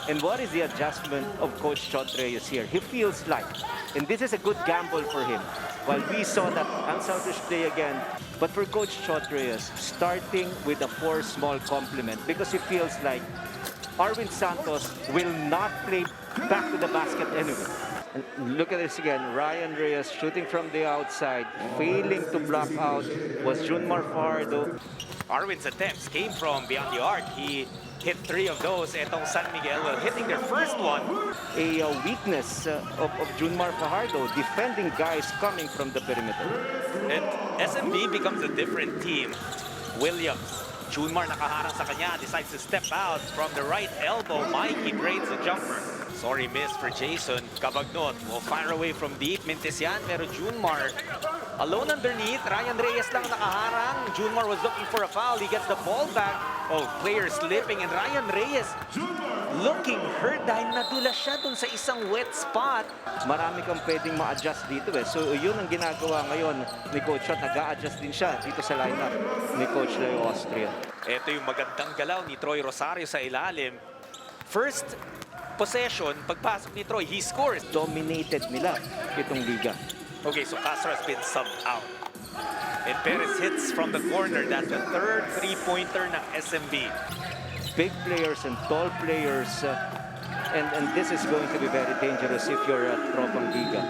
And what is the adjustment of Coach Chot Reyes here? He feels like, and this is a good gamble for him, while we saw that ang Santos play again, but for Coach Chot Reyes, starting with a 4 small complement because he feels like Arwin Santos will not play back to the basket anyway. And look at this again, Ryan Reyes shooting from the outside, failing to block out was Junmar Fajardo. Arwin's attempts came from beyond the arc. He hit 3 of those. Etong San Miguel, well, hitting their first one. A weakness of Junmar Fajardo, defending guys coming from the perimeter. And SMB becomes a different team. Williams, Junmar nakaharang sa kanya, decides to step out from the right elbow. Mikey drains the jumper. Sorry miss for Jason. Cabagnot will fire away from deep. Mintis yan, pero Junmar alone underneath. Ryan Reyes lang nakaharang. Junmar was looking for a foul. He gets the ball back. Oh, player slipping, and Ryan Reyes looking hurt dahil nadulas siya dun sa isang wet spot. Marami kang pwedeng ma-adjust dito eh. So yun ang ginagawa ngayon ni Coach Chot. Nag-a-adjust din siya dito sa lineup ni Coach Leo Austria. Ito yung magandang galaw ni Troy Rosario sa ilalim. First possession, pagpasok ni Troy, he scores. Dominated nila itong liga. Okay, so Castro has been subbed out. And Perez hits from the corner. That's the third three-pointer ng SMB. Big players and tall players. And this is going to be very dangerous if you're at Tropa Giga.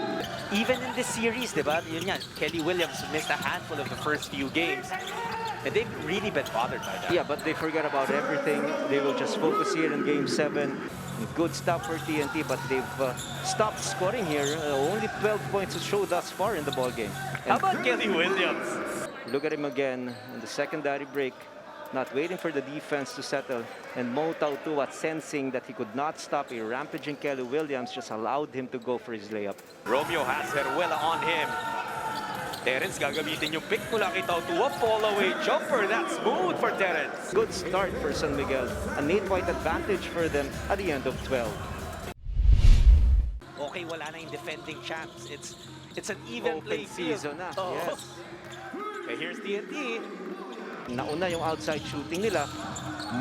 Even in this series, diba? Yun yan, Kelly Williams missed a handful of the first few games. And they've really been bothered by that. Yeah, but they forget about everything. They will just focus here in Game 7. Good stuff for TNT, but they've stopped scoring here. Only 12 points to show thus far in the ball game. How about Kelly Williams? Look at him again in the secondary break, not waiting for the defense to settle. And Mo Tautua, sensing that he could not stop a rampaging Kelly Williams, just allowed him to go for his layup. Romeo has Heruela on him. Terence gagamitin yung pick mula kay Tautua. Fall away jumper. That's smooth for Terence. Good start for San Miguel. An 8-point advantage for them at the end of 12. Okay, wala na yung defending champs. It's an even Open play field. season na. Oh. Yes. Okay, here's TNT. Nauna yung outside shooting nila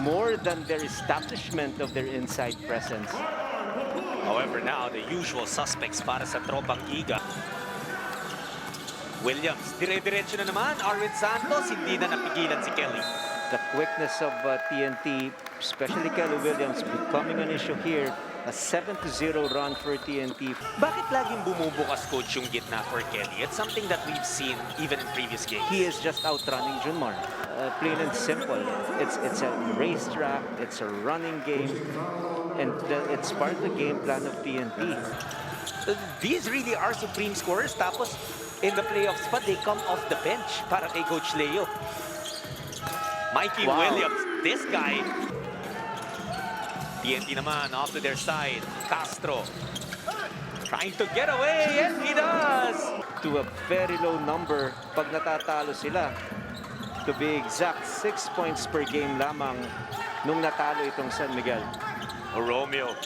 more than their establishment of their inside presence. However, now the usual suspects para sa Tropang Giga. Williams, dire-diretso na naman. Arwin Santos, hindi na napigilan si Kelly. The quickness of TNT, especially Kelly Williams, becoming an issue here. A 7-0 run for TNT. Bakit laging bumubukas coach yung gitna for Kelly? It's something that we've seen even in previous games. He is just outrunning Junmar. Plain and simple. It's a racetrack. It's a running game. And it's part of the game plan of TNT. These really are supreme scorers. Tapos, in the playoffs pa, they come off the bench para kay Coach Leo. Mikey Williams, this guy. TNT naman, off to their side. Castro, trying to get away, and he does! To a very low number pag natatalo sila. To be exact, 6 points per game lamang nung natalo itong San Miguel. Romeo,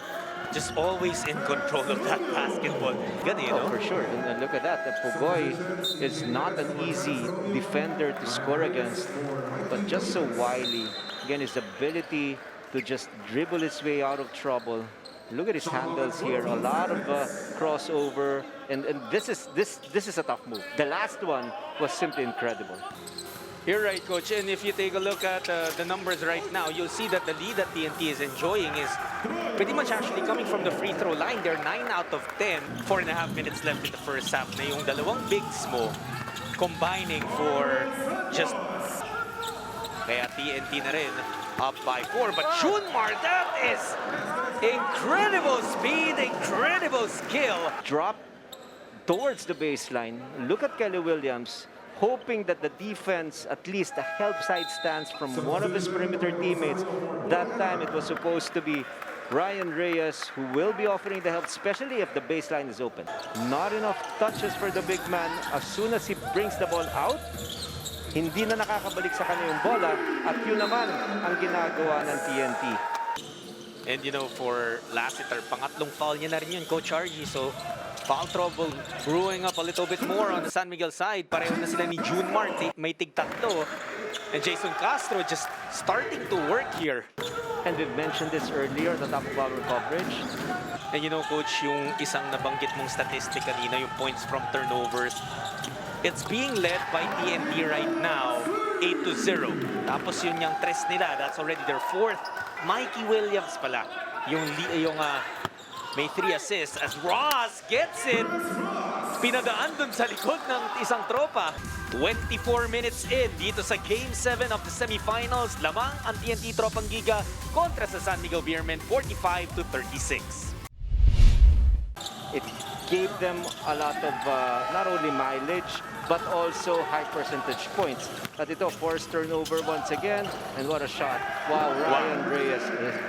just always in control of that basketball. Good, you know? For sure. And look at that. The Pugoy is not an easy defender to score against, but just so wily. Again, his ability to just dribble his way out of trouble. Look at his handles here. A lot of crossover, and this is a tough move. The last one was simply incredible. You're right, Coach. And if you take a look at the numbers right now, you'll see that the lead that TNT is enjoying is pretty much actually coming from the free throw line. They're 9 out of 10. 4.5 minutes left in the first half na yung dalawang bigs mo combining for just... Kaya TNT na rin up by 4. But Junmar, that is incredible speed, incredible skill. Drop towards the baseline. Look at Kelly Williams, hoping that the defense at least a help side stance from one of his perimeter teammates. That time it was supposed to be Ryan Reyes, who will be offering the help, especially if the baseline is open. Not enough touches for the big man. As soon as he brings the ball out, hindi na nakakabalik sa kanya yung bola, at yun naman ang ginagawa ng TNT. And you know, for Lassiter, pangatlong foul niya na rin yun, Coach RG. So, foul trouble brewing up a little bit more on the San Miguel side. Pareho na sila ni Junmar, may tig-tatlo. And Jason Castro just starting to work here. And we've mentioned this earlier, the top of our coverage. And you know, Coach, yung isang nabanggit mong statistic kanina, yung points from turnovers, it's being led by TNT right now, 8-0. Tapos yun yung tres nila, that's already their fourth. Mikey Williams pala, yung may 3 assists as Ross gets it. Pinadaan dun sa likod ng isang tropa. 24 minutes in dito sa Game 7 of the semifinals. Lamang ang TNT Tropang Giga kontra sa San Miguel Beermen, 45-36. It gave them a lot of not only mileage, but also high percentage points. At ito, forced turnover once again, and what a shot. Wow, Ryan Reyes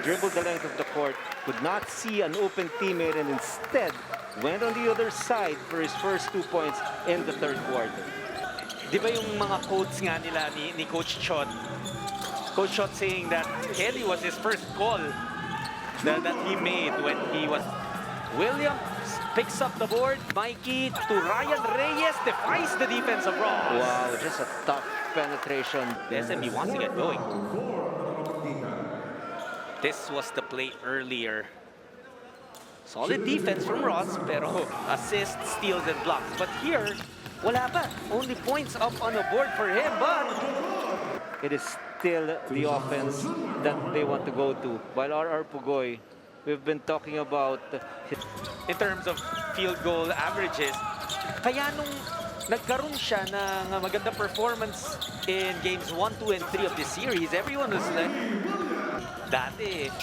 dribbled the length of the court, could not see an open teammate, and instead went on the other side for his first 2 points in the third quarter. Di ba yung mga quotes nga nila ni Coach Chot? Coach Chot saying that Kelly was his first call that he made when he was... Williams picks up the board. Mikey to Ryan Reyes, defies the defense of Ross. Wow, just a tough penetration. The SMB wants to get going. This was the play earlier. Solid defense from Ross, pero assists, steals, and blocks. But here, wala pa. Only points up on the board for him, but it is still the offense that they want to go to. While RR Pugoy, we've been talking about in terms of field goal averages, kaya nung nagkaroon siya ng magandang performance in games 1, 2, and 3 of this series, everyone was like, dati,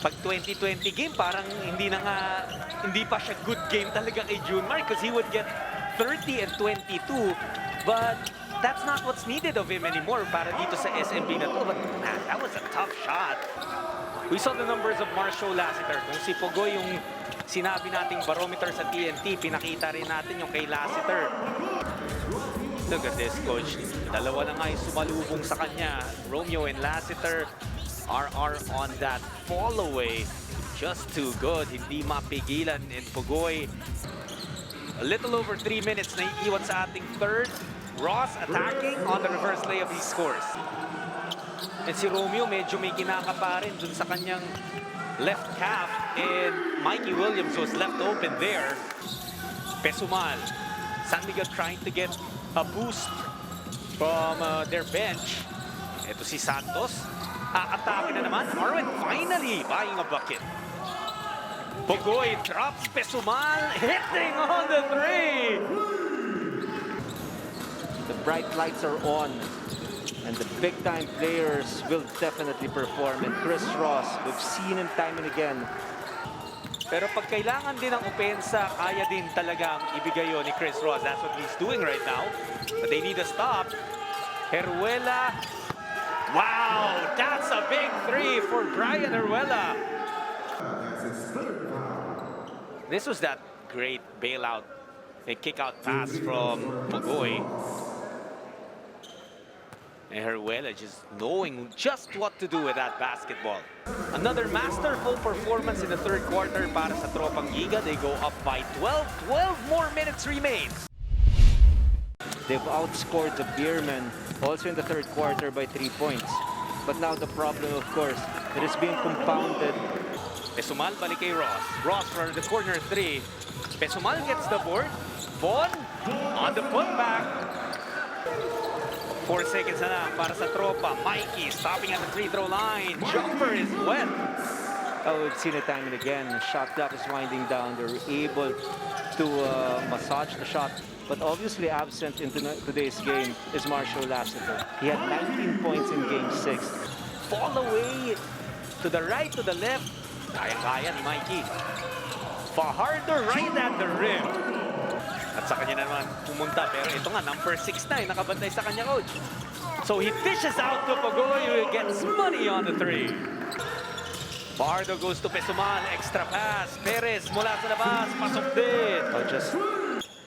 pag 2020 game, parang hindi pa siya good game talaga kay Junmar because he would get 30 and 22. But that's not what's needed of him anymore para dito sa SMB na to. But man, that was a tough shot. We saw the numbers of Marshall Lassiter. Kung si Pugoy yung sinabi nating barometer sa TNT, pinakita rin natin yung kay Lassiter. Look at this, Coach. Dalawa na nga yung sumalubong sa kanya. Romeo and Lassiter are on that fall away. Just too good. Hindi mapigilan in Pugoy. A little over 3 minutes na iiwan sa ating third. Ross attacking on the reverse layup, he scores. And si Romeo medyo may kinakapa rin dun sa kanyang left calf. And Mikey Williams was left open there. Pesumal. San Miguel trying to get a boost from their bench. Ito si Santos. Aatake na naman. Arwen finally buying a bucket. Pugoy drops Pesumal, hitting on the 3. The bright lights are on, and the big-time players will definitely perform. And Chris Ross, we've seen him time and again. Pero pag kailangan din ng opensa, kaya din talagang ibigay yun ni Chris Ross. That's what he's doing right now. But they need a stop. Heruela. Wow, that's a big 3 for Brian Heruela. This was that great bailout and kick-out pass from Pugoy. And Heruela just knowing just what to do with that basketball. Another masterful performance in the third quarter para sa Tropang Giga. They go up by 12. 12 more minutes remain. They've outscored the Beermen also in the third quarter by 3 points. But now the problem, of course, it is being compounded. Pesumal balik kay Ross. Ross for the corner 3. Pesumal gets the board. Von on the putback. 4 seconds na lang para sa Tropa. Mikey stopping at the free throw line. Jumper is wet. Oh, we've seen it time and again. Shot clock is winding down. They're able to massage the shot. But obviously absent in today's game is Marshall Lassiter. He had 19 points in Game 6. Fall away to the right, to the left. Kaya-kaya ni Mikey. Fajardo right at the rim. At sa kanya naman pumunta. Pero ito nga, number 6 na nakabantay sa kanya, Coach. So he dishes out to Pugoy, who gets money on the 3. Fajardo goes to Pesumal. Extra pass. Perez mula sa labas. Pasok din.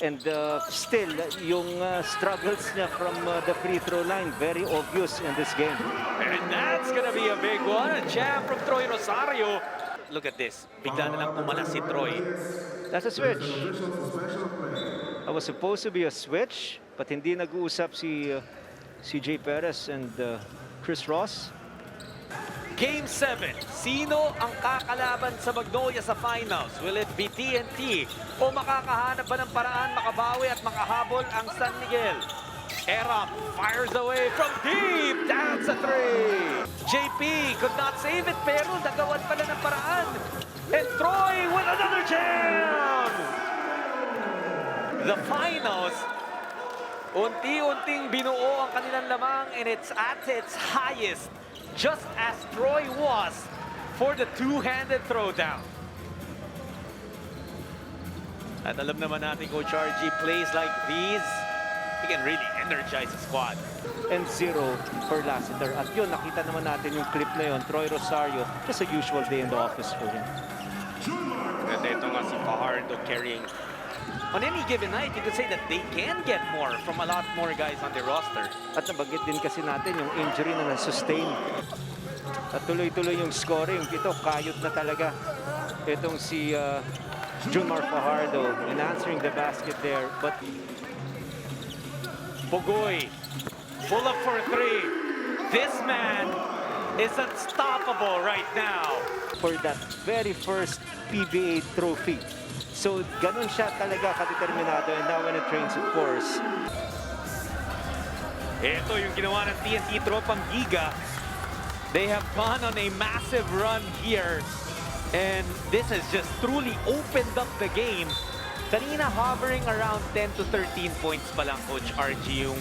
And still, yung struggles niya from the free throw line, very obvious in this game. And that's gonna be a big one. A jam from Troy Rosario. Look at this. Bigla na lang pumalas si Troy. That's a switch. It was supposed to be a switch, but hindi nag-uusap si CJ Perez and Chris Ross. Game 7, sino ang kakalaban sa Magnolia sa finals? Will it be TNT o makakahanap ba ng paraan makabawi at makahabol ang San Miguel? Eram fires away from deep, that's a 3. JP could not save it pero nagawan pala ng paraan. And Troy with another jam! The finals, unti-unting binuo ang kanilang lamang and it's at its highest. Just as Troy was for the two-handed throwdown. At alam naman natin, Coach RG, plays like these, he can really energize the squad. And 0 for Lassiter. At yun, nakita naman natin yung clip na yun. Troy Rosario, just a usual day in the office for him. At ito nga si Fajardo carrying. On any given night, you could say that they can get more from a lot more guys on the roster. At nabanggit din kasi natin yung injury na na-sustain. At tuloy-tuloy yung scoring. Ito, kayod na talaga. Itong si Junmar Fajardo in answering the basket there. But Bogoy, full up for 3. This man is unstoppable right now. for that very first PBA trophy. So, ganun siya talaga kadeterminado, and now when it trains, of course. Ito yung ginawa ng TNT Tropang Giga. They have gone on a massive run here. And this has just truly opened up the game. Kanina hovering around 10 to 13 points pa lang, Coach RG, yung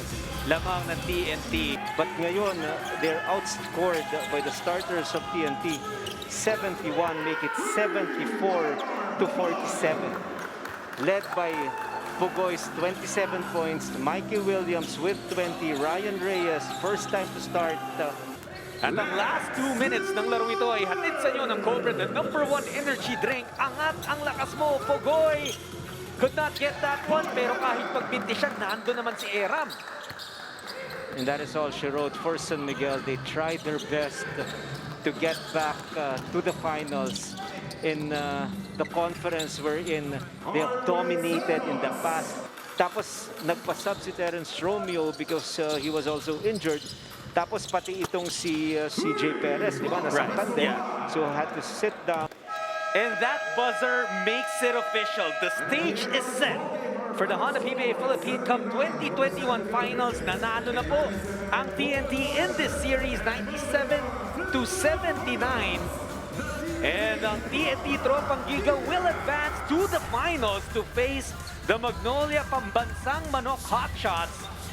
lamang ng TNT. But ngayon, they're outscored by the starters of TNT. 71, make it 74 to 47. Led by Pugoy's 27 points, Mikey Williams with 20, Ryan Reyes, first time to start. At ang last 2 minutes ng laro ito ay hatid sa inyo ng Cobra, the #1 energy drink. Angat ang lakas mo, Pugoy! Could not get that one, pero kahit pagbinti siya, nando naman si Eram. And that is all she wrote for San Miguel. They tried their best to get back to the finals in the conference wherein they have dominated in the past. Tapos nagpa-sub si Terence Romeo because he was also injured. Tapos pati itong si CJ Perez, di ba? Nasaktan din. Yeah. So had to sit down. And that buzzer makes it official. The stage is set for the Honda PBA Philippine Cup 2021 Finals. Nanalo na po ang TNT in this series, 97 to 79. And ang TNT Tropang Giga will advance to the finals to face the Magnolia Pambansang Manok Hotshots